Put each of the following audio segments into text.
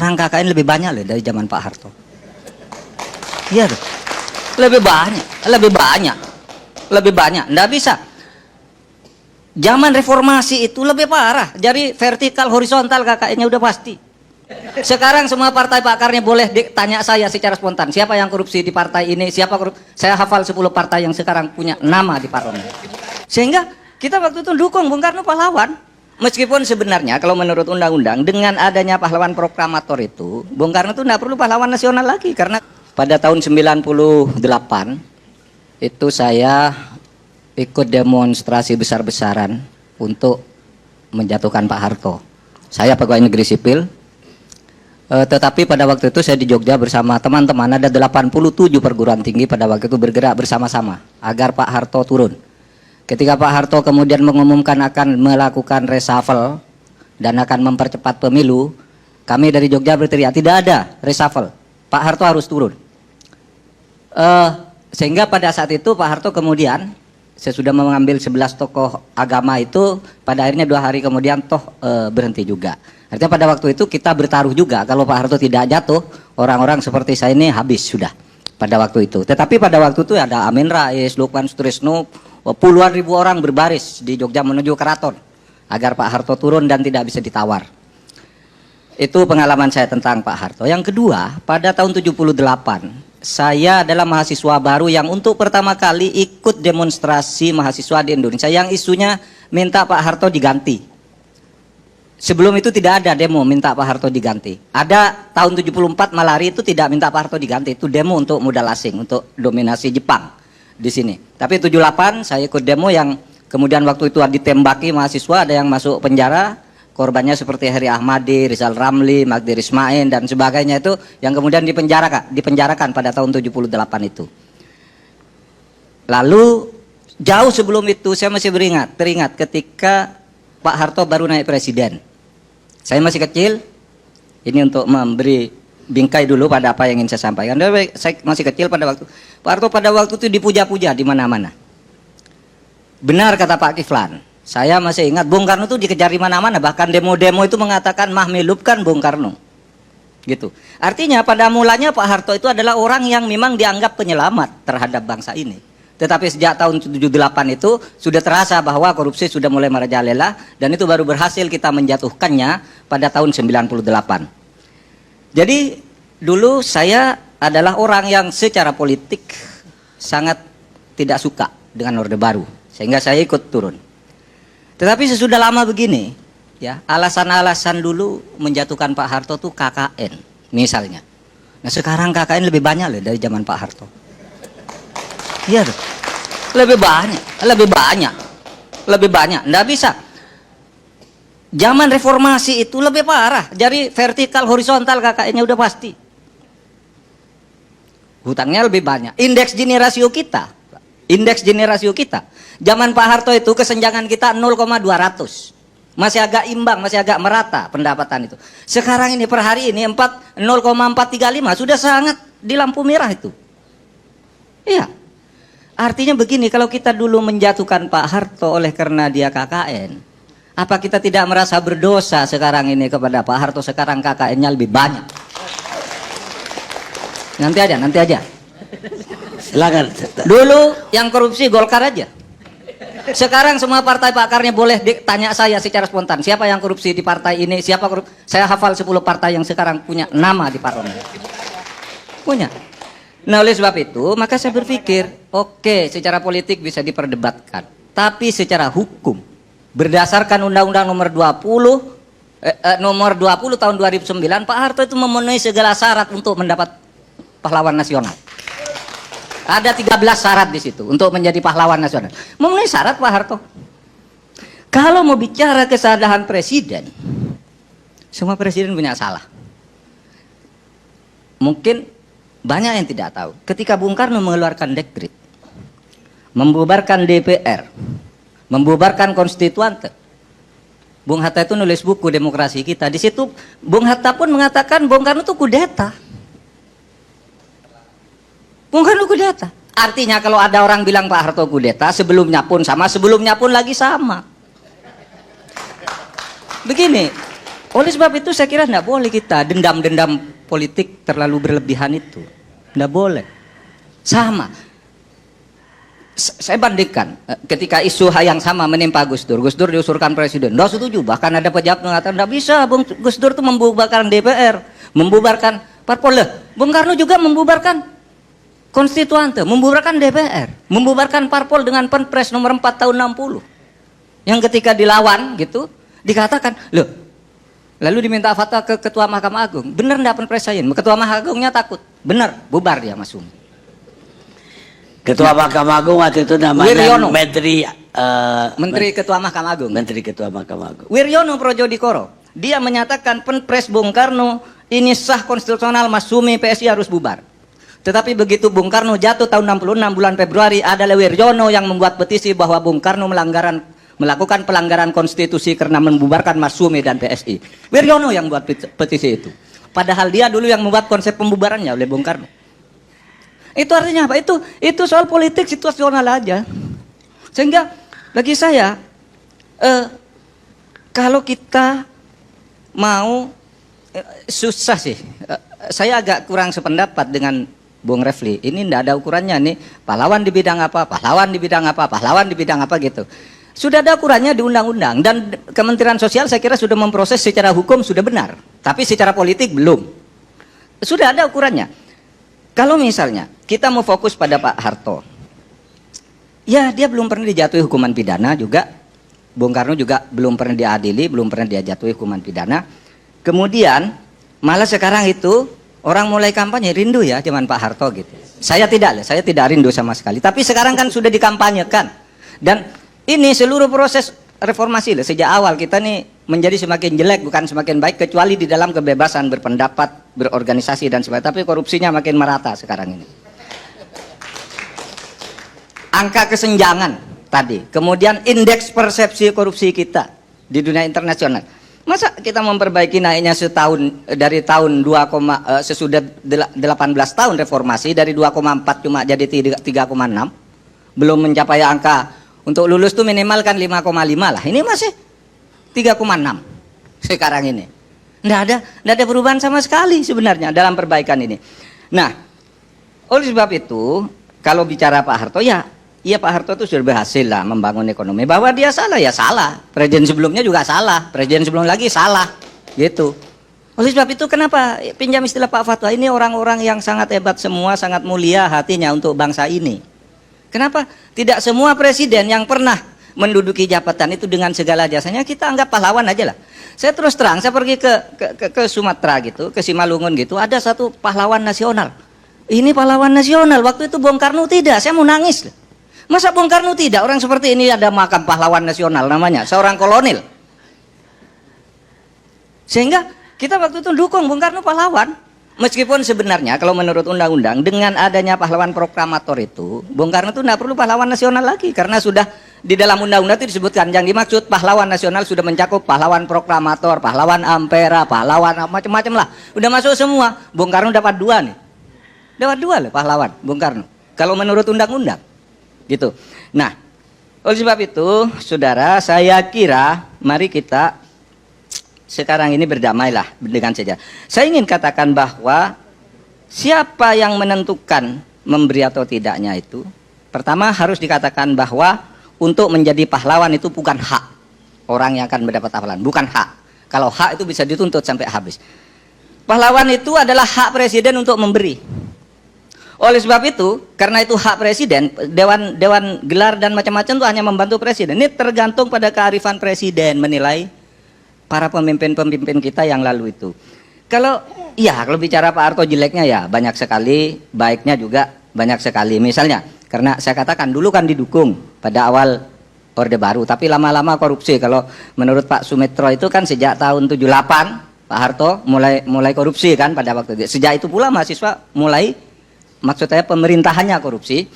Sekarang KKN lebih banyak loh dari zaman Pak Harto. Iya tuh. Lebih banyak. Nggak bisa. Zaman reformasi itu lebih parah. Jadi vertikal horizontal KKN-nya udah pasti. Sekarang semua partai pakarnya boleh tanya saya secara spontan, siapa yang korupsi di partai ini, siapa korupsi. Saya hafal 10 partai yang sekarang punya nama di parlemen. Sehingga kita waktu itu dukung Bung Karno pahlawan. Meskipun sebenarnya kalau menurut undang-undang dengan adanya pahlawan proklamator itu, Bung Karno itu tidak perlu pahlawan nasional lagi. Karena pada tahun 98 itu saya ikut demonstrasi besar-besaran untuk menjatuhkan Pak Harto. Saya pegawai negeri sipil, tetapi pada waktu itu saya di Jogja bersama teman-teman, ada 87 perguruan tinggi pada waktu itu bergerak bersama-sama agar Pak Harto turun. Ketika Pak Harto kemudian mengumumkan akan melakukan reshuffle dan akan mempercepat pemilu, kami dari Jogja berteriak, tidak ada reshuffle, Pak Harto harus turun. Sehingga pada saat itu Pak Harto kemudian, sesudah mengambil 11 tokoh agama itu, pada akhirnya 2 hari kemudian berhenti juga. Artinya pada waktu itu kita bertaruh juga, kalau Pak Harto tidak jatuh, orang-orang seperti saya ini habis sudah pada waktu itu. Tetapi pada waktu itu ada Amin Rais, Lukman Sutrisno, puluhan ribu orang berbaris di Jogja menuju keraton agar Pak Harto turun dan tidak bisa ditawar. Itu pengalaman saya tentang Pak Harto. Yang kedua, pada tahun 78 saya adalah mahasiswa baru yang untuk pertama kali ikut demonstrasi mahasiswa di Indonesia yang isunya minta Pak Harto diganti. Sebelum itu tidak ada demo minta Pak Harto diganti. Ada tahun 74 Malari itu tidak minta Pak Harto diganti, itu demo untuk modal asing, untuk dominasi Jepang di sini. Tapi 78 saya ikut demo yang kemudian waktu itu ditembaki mahasiswa, ada yang masuk penjara, korbannya seperti Heri Ahmadi, Rizal Ramli, Magdir Ismail dan sebagainya itu yang kemudian dipenjarakan pada tahun 78 itu. Lalu jauh sebelum itu saya masih teringat ketika Pak Harto baru naik presiden. Saya masih kecil, ini untuk memberi bingkai dulu pada apa yang ingin saya sampaikan. Saya masih kecil pada waktu Pak Harto pada waktu itu dipuja-puja di mana-mana. Benar kata Pak Kiflan, saya masih ingat Bung Karno itu dikejar di mana-mana, bahkan demo-demo itu mengatakan mahmilupkan Bung Karno. Gitu. Artinya pada mulanya Pak Harto itu adalah orang yang memang dianggap penyelamat terhadap bangsa ini. Tetapi sejak tahun 78 itu sudah terasa bahwa korupsi sudah mulai merajalela dan itu baru berhasil kita menjatuhkannya pada tahun 98. Jadi dulu saya adalah orang yang secara politik sangat tidak suka dengan Orde Baru, sehingga saya ikut turun. Tetapi sesudah lama begini, ya alasan-alasan dulu menjatuhkan Pak Harto tuh KKN misalnya. Nah sekarang KKN lebih banyak loh dari zaman Pak Harto. Iya tuh. Lebih banyak. Nggak bisa. Zaman reformasi itu lebih parah. Jadi vertikal horizontal KKN-nya udah pasti. Hutangnya lebih banyak. Indeks gini rasio kita. Zaman Pak Harto itu kesenjangan kita 0,200. Masih agak imbang, masih agak merata pendapatan itu. Sekarang ini per hari ini 0,435 sudah sangat di lampu merah itu. Iya. Artinya begini, kalau kita dulu menjatuhkan Pak Harto oleh karena dia KKN, apa kita tidak merasa berdosa sekarang ini kepada Pak Harto? Sekarang KKN-nya lebih banyak. Nanti aja. Silakan. Dulu yang korupsi Golkar aja. Sekarang semua partai pakarnya boleh tanya saya secara spontan, siapa yang korupsi di partai ini, siapa korupsi. Saya hafal 10 partai yang sekarang punya nama di parlemen. Punya. Nah oleh sebab itu maka saya berpikir oke, secara politik bisa diperdebatkan, tapi secara hukum berdasarkan Undang-Undang nomor 20 tahun 2009 Pak Harto itu memenuhi segala syarat untuk mendapat pahlawan nasional. Ada 13 syarat di situ untuk menjadi pahlawan nasional. Memenuhi syarat Pak Harto. Kalau mau bicara kesalahan presiden, semua presiden punya salah. Mungkin banyak yang tidak tahu. Ketika Bung Karno mengeluarkan dekret, membubarkan DPR, membubarkan konstituante, Bung Hatta itu nulis buku Demokrasi Kita. Di situ Bung Hatta pun mengatakan Bung Karno itu kudeta. Bung Karno kudeta. Artinya kalau ada orang bilang Pak Harto kudeta, sebelumnya pun sama, sebelumnya pun lagi sama. Begini, Oleh sebab itu saya kira tidak boleh kita dendam-dendam politik terlalu berlebihan itu. Tidak boleh. Sama. Saya bandingkan ketika isu yang sama menimpa Gus Dur. Gus Dur diusulkan presiden. Tidak setuju. Bahkan ada pejabat mengatakan tidak bisa. Gus Dur itu membubarkan DPR, membubarkan parpol. Bung Karno juga membubarkan konstituante, membubarkan DPR, membubarkan parpol dengan Perpres nomor 4 tahun 60. Yang ketika dilawan gitu, dikatakan, loh, lalu diminta fatwa ke Ketua Mahkamah Agung. Benar enggak Perpres saya? Ketua Mahkamah Agungnya takut. Benar, bubar dia Mas Umi. Ketua Mahkamah Agung waktu itu namanya Wiryono. Menteri Ketua Mahkamah Agung. Menteri Ketua Mahkamah Agung. Wiryono Projodikoro. Dia menyatakan Perpres Bung Karno ini sah konstitusional, Mas Sumi PSI harus bubar. Tetapi begitu Bung Karno jatuh tahun 66 bulan Februari, adalah Wiryono yang membuat petisi bahwa Bung Karno melakukan pelanggaran konstitusi karena membubarkan Mas Sumi dan PSI. Wiryono yang buat petisi itu. Padahal dia dulu yang membuat konsep pembubarannya oleh Bung Karno. Itu artinya apa? Itu soal politik situasional aja. Sehingga bagi saya, kalau kita mau, susah sih. Saya agak kurang sependapat dengan Bung Refli. Ini tidak ada ukurannya nih. Pahlawan di bidang apa? Pahlawan di bidang apa? Pahlawan di bidang apa gitu. Sudah ada ukurannya di undang-undang. Dan Kementerian Sosial saya kira sudah memproses secara hukum sudah benar. Tapi secara politik belum. Sudah ada ukurannya. Kalau misalnya kita mau fokus pada Pak Harto, ya dia belum pernah dijatuhi hukuman pidana juga. Bung Karno juga belum pernah diadili, belum pernah dia jatuhi hukuman pidana. Kemudian malah sekarang itu orang mulai kampanye rindu ya zaman Pak Harto gitu. Saya tidak rindu sama sekali. Tapi sekarang kan sudah dikampanyekan. Dan ini seluruh proses reformasi sejak awal kita nih menjadi semakin jelek bukan semakin baik, kecuali di dalam kebebasan berpendapat, berorganisasi dan sebagainya. Tapi korupsinya makin merata sekarang ini. Angka kesenjangan tadi, kemudian indeks persepsi korupsi kita di dunia internasional. Masa kita memperbaiki naiknya setahun dari tahun sesudah 18 tahun reformasi dari 2,4 cuma jadi 3,6, belum mencapai angka untuk lulus tuh minimal kan 5,5 lah. Ini masih 3,6 sekarang ini. Nggak ada perubahan sama sekali sebenarnya dalam perbaikan ini. Nah, oleh sebab itu kalau bicara Pak Harto ya Pak Harto itu sudah berhasil lah membangun ekonomi. Bahwa dia salah ya salah. Presiden sebelumnya juga salah. Presiden sebelum lagi salah. Gitu. Oleh sebab itu kenapa pinjam istilah Pak Fatwa, ini orang-orang yang sangat hebat semua, sangat mulia hatinya untuk bangsa ini. Kenapa tidak semua presiden yang pernah menduduki jabatan itu dengan segala jasanya kita anggap pahlawan aja lah. Saya terus terang, saya pergi ke Sumatera gitu, ke Simalungun gitu, ada satu pahlawan nasional. Ini pahlawan nasional, waktu itu Bung Karno tidak, saya mau nangis. Masa Bung Karno tidak? Orang seperti ini ada makam pahlawan nasional namanya, seorang kolonel. Sehingga kita waktu itu dukung Bung Karno pahlawan. Meskipun sebenarnya kalau menurut undang-undang dengan adanya pahlawan proklamator itu, Bung Karno itu tidak perlu pahlawan nasional lagi, karena sudah di dalam undang-undang itu disebutkan yang dimaksud pahlawan nasional sudah mencakup pahlawan proklamator, pahlawan ampera, pahlawan macam-macam lah, udah masuk semua. Bung Karno dapat 2 nih, dapat 2 loh pahlawan Bung Karno kalau menurut undang-undang gitu. Nah, oleh sebab itu saudara, saya kira mari kita sekarang ini berdamailah dengan saja. Saya ingin katakan bahwa siapa yang menentukan memberi atau tidaknya itu, pertama harus dikatakan bahwa untuk menjadi pahlawan itu bukan hak orang yang akan mendapat pahlawan, bukan hak. Kalau hak itu bisa dituntut sampai habis. Pahlawan itu adalah hak presiden untuk memberi. Oleh sebab itu, karena itu hak presiden, dewan gelar dan macam-macam itu hanya membantu presiden. Ini tergantung pada kearifan presiden menilai para pemimpin-pemimpin kita yang lalu itu. Kalau bicara Pak Harto jeleknya ya banyak sekali, baiknya juga banyak sekali. Misalnya, karena saya katakan dulu kan didukung pada awal Orde Baru, tapi lama-lama korupsi. Kalau menurut Pak Sumitro itu kan sejak tahun 78 Pak Harto mulai korupsi kan pada waktu itu. Sejak itu pula mahasiswa mulai, maksud saya pemerintahannya korupsi,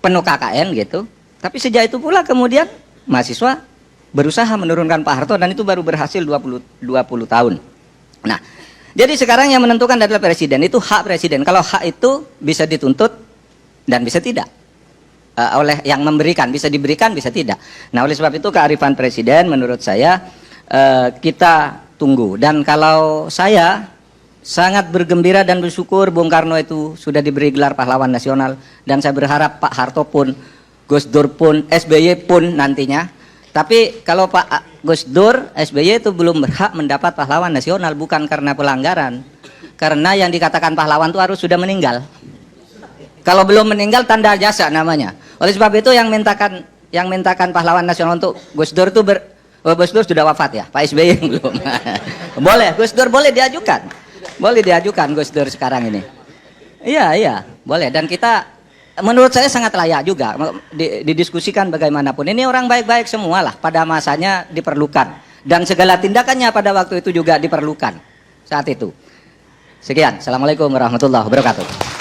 penuh KKN gitu. Tapi sejak itu pula kemudian mahasiswa berusaha menurunkan Pak Harto dan itu baru berhasil 20 tahun. Nah, jadi sekarang yang menentukan adalah presiden, itu hak presiden. Kalau hak itu bisa dituntut dan bisa tidak. Oleh yang memberikan, bisa diberikan, bisa tidak. Nah, oleh sebab itu kearifan presiden menurut saya kita tunggu. Dan kalau saya sangat bergembira dan bersyukur Bung Karno itu sudah diberi gelar pahlawan nasional, dan saya berharap Pak Harto pun, Gus Dur pun, SBY pun nantinya. Tapi kalau Pak Gus Dur, SBY itu belum berhak mendapat pahlawan nasional, bukan karena pelanggaran. Karena yang dikatakan pahlawan itu harus sudah meninggal. Kalau belum meninggal tanda jasa namanya. Oleh sebab itu yang mintakan pahlawan nasional untuk Gus Dur itu Gus Dur sudah wafat ya, Pak SBY yang belum. Boleh, Gus Dur boleh diajukan. Boleh diajukan Gus Dur sekarang ini. Iya, boleh. Dan kita, menurut saya sangat layak juga didiskusikan bagaimanapun. Ini orang baik-baik semua lah, pada masanya diperlukan. Dan segala tindakannya pada waktu itu juga diperlukan saat itu. Sekian. Assalamualaikum warahmatullahi wabarakatuh.